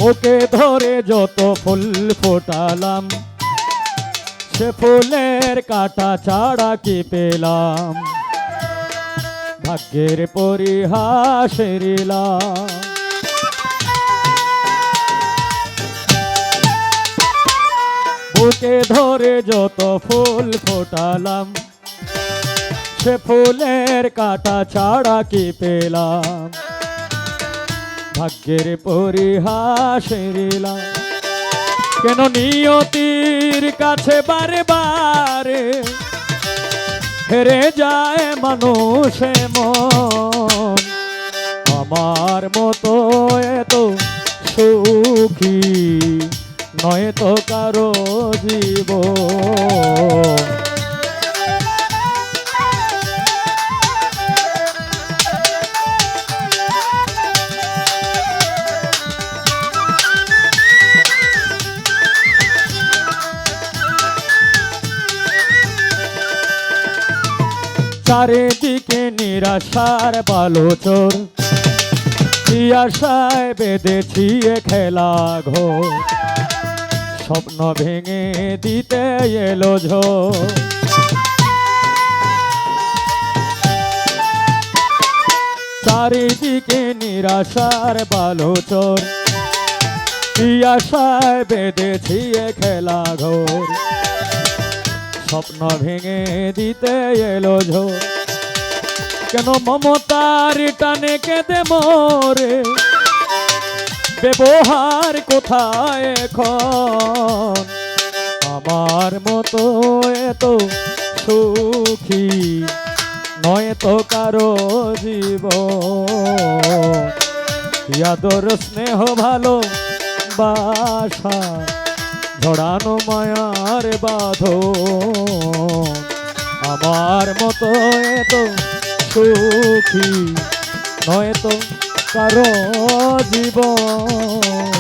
ওকে ধরে যত ফুল ফোটালাম, সে ফুলের কাটা ছাড়া কি পেলাম? ভাগ্যের পরিহাসের লীলা। বুকে ধরে যত ফুল ফোটালাম, সে ফুলের কাটা ছাড়া কি পেলাম? ভাগ্যের পরিহাসের লীলা। কেন নিয়তির কাছে বারে বারে হেরে যায় মানুষ মন? আমার মতো এত সুখী নয় তো কারো জীবন। চারিদিকে নিরাশার বালোচর, কি আশায় বেঁধেছি এ খেলা ঘোর। স্বপ্ন ভেঙে দিতে এলো ঝড়। চারিদিকে নিরাশার বালোচর, কি আশায় বেঁধেছি এ খেলা ঘোর। স্বপ্ন ভেঙে দিতে এলো ঝড়। কেন মমতার টানে কেঁদে মোরে, ব্যবহার কোথায় এখন? আমার মতো এত সুখী নয় তো কারো জীবন। আদর স্নেহ ভালো বাসা ঝড়ানো মায়ার বাঁধন। আমার মতো এত সুখী নয় তো কারো জীবন।